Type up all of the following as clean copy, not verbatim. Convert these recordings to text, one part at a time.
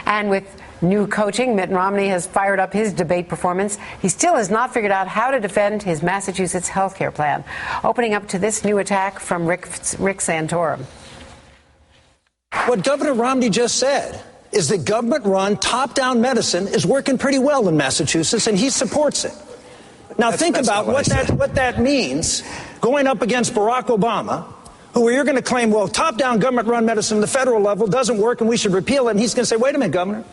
And with new coaching, Mitt Romney has fired up his debate performance. He still has not figured out how to defend his Massachusetts health care plan. Opening up to this new attack from Rick Santorum. What Governor Romney just said is that government-run, top-down medicine is working pretty well in Massachusetts, and he supports it. Now think about what that means going up against Barack Obama, who you're going to claim, well, top-down government-run medicine at the federal level doesn't work and we should repeal it. And he's going to say, wait a minute, Governor.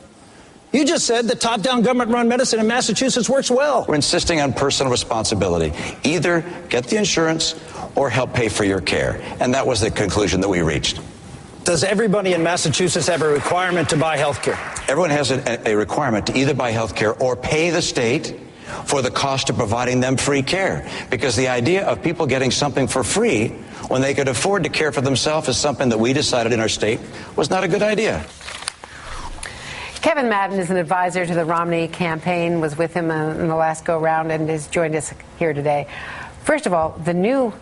You just said that top-down government-run medicine in Massachusetts works well. We're insisting on personal responsibility. Either get the insurance or help pay for your care. And that was the conclusion that we reached. Does everybody in Massachusetts have a requirement to buy health care? Everyone has a requirement to either buy health care or pay the state for the cost of providing them free care. Because the idea of people getting something for free when they could afford to care for themselves is something that we decided in our state was not a good idea. Kevin Madden is an advisor to the Romney campaign, was with him in the last go-round and has joined us here today. First of all, the new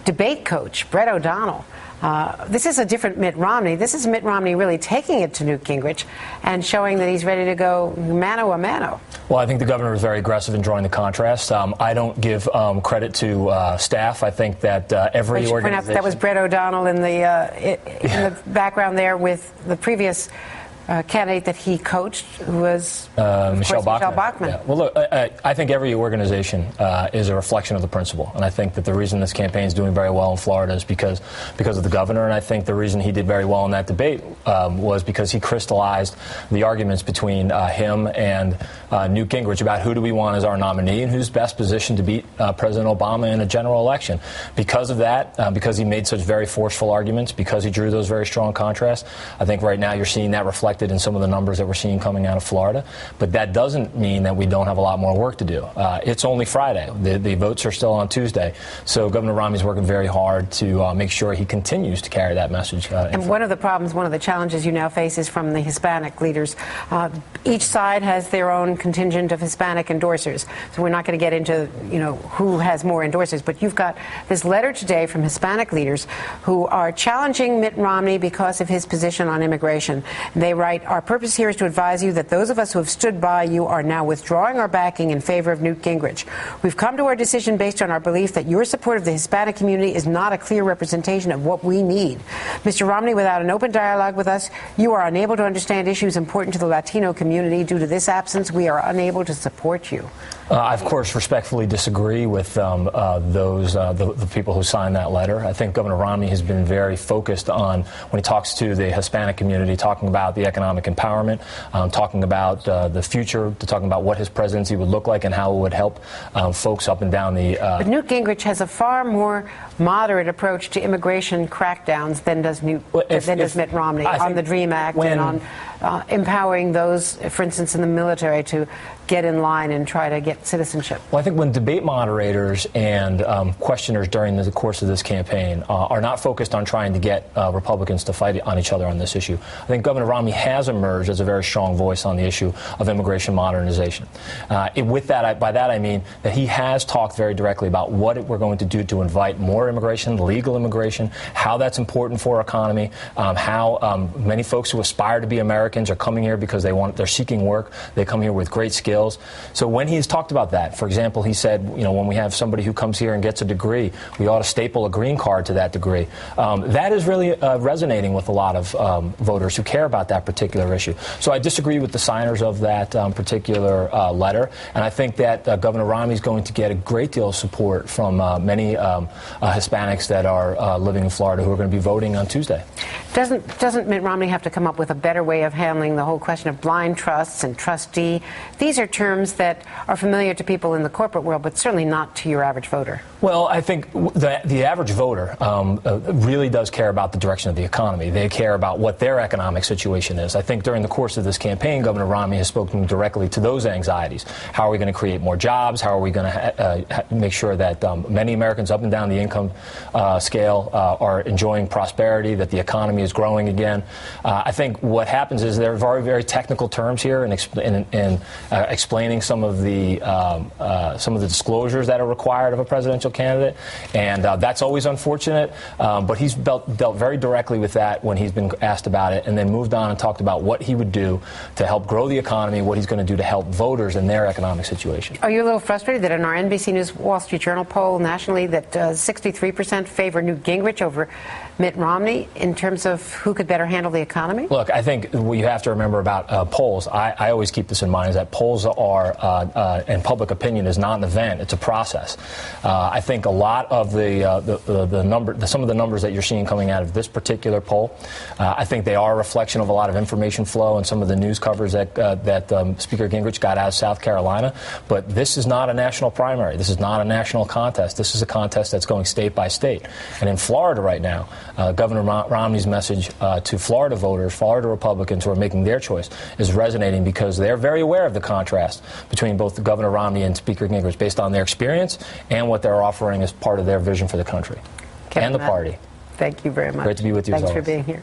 debate coach, Brett O'Donnell. This is a different Mitt Romney. This is Mitt Romney really taking it to Newt Gingrich and showing that he's ready to go mano a mano. Well, I think the governor was very aggressive in drawing the contrast. I don't give credit to staff. I think that every organization... That was Brett O'Donnell in the background there with the previous candidate that he coached, who was Michelle Bachmann. Yeah. Well, look, I think every organization is a reflection of the principle, and I think that the reason this campaign is doing very well in Florida is because of the governor, and I think the reason he did very well in that debate was because he crystallized the arguments between him and Newt Gingrich about who do we want as our nominee and who's best positioned to beat President Obama in a general election. Because of that, because he made such very forceful arguments, because he drew those very strong contrasts, I think right now you're seeing that reflected in some of the numbers that we're seeing coming out of Florida. But that doesn't mean that we don't have a lot more work to do. It's only Friday. The votes are still on Tuesday. So Governor Romney's working very hard to make sure he continues to carry that message. And one of the problems, one of the challenges you now face is from the Hispanic leaders. Each side has their own contingent of Hispanic endorsers. So we're not going to get into, who has more endorsers. But you've got this letter today from Hispanic leaders who are challenging Mitt Romney because of his position on immigration. They write, our purpose here is to advise you that those of us who have stood by you are now withdrawing our backing in favor of Newt Gingrich. We've come to our decision based on our belief that your support of the Hispanic community is not a clear representation of what we need. Mr. Romney, without an open dialogue with us, you are unable to understand issues important to the Latino community. Due to this absence, we are unable to support you. I, of course, respectfully disagree with the people who signed that letter. I think Governor Romney has been very focused on, when he talks to the Hispanic community, talking about the economic empowerment, talking about the future, talking about what his presidency would look like and how it would help folks up and down the... But Newt Gingrich has a far more moderate approach to immigration crackdowns than does Mitt Romney on the DREAM Act and on empowering those, for instance, in the military to get in line and try to get citizenship. Well, I think when debate moderators and questioners during the course of this campaign are not focused on trying to get Republicans to fight on each other on this issue, I think Governor Romney has emerged as a very strong voice on the issue of immigration modernization. With that, by that I mean that he has talked very directly about what we're going to do to invite more immigration, legal immigration, how that's important for our economy, how many folks who aspire to be Americans are coming here because they're seeking work. They come here with great skills. So when he's talked about that, for example, he said, when we have somebody who comes here and gets a degree, we ought to staple a green card to that degree. That is really resonating with a lot of voters who care about that particular issue. So I disagree with the signers of that particular letter, and I think that Governor Romney is going to get a great deal of support from many Hispanics that are living in Florida who are going to be voting on Tuesday. Doesn't Mitt Romney have to come up with a better way of handling the whole question of blind trusts and trustee? These are terms that are familiar to people in the corporate world, but certainly not to your average voter. Well, I think the average voter really does care about the direction of the economy. They care about what their economic situation is. I think during the course of this campaign, Governor Romney has spoken directly to those anxieties. How are we going to create more jobs? How are we going to make sure that many Americans up and down the income scale are enjoying prosperity, that the economy is growing again. I think what happens is there are very, very technical terms here in explaining some of the disclosures that are required of a presidential candidate, and that's always unfortunate. But he's dealt very directly with that when he's been asked about it, and then moved on and talked about what he would do to help grow the economy, what he's going to do to help voters in their economic situation. Are you a little frustrated that in our NBC News Wall Street Journal poll nationally that 63% favor Newt Gingrich over Mitt Romney in terms of who could better handle the economy? Look, I think what you have to remember about polls, I always keep this in mind, is that polls are, and public opinion is not an event, it's a process. I think a lot of some of the numbers that you're seeing coming out of this particular poll, I think they are a reflection of a lot of information flow and some of the news coverage that Speaker Gingrich got out of South Carolina. But this is not a national primary. This is not a national contest. This is a contest that's going state by state. And in Florida right now, Governor Romney's message to Florida voters, Florida Republicans who are making their choice, is resonating because they're very aware of the contrast between both Governor Romney and Speaker Gingrich based on their experience and what they're offering as part of their vision for the country and the party. Thank you very much. Great to be with you. Thanks for being here.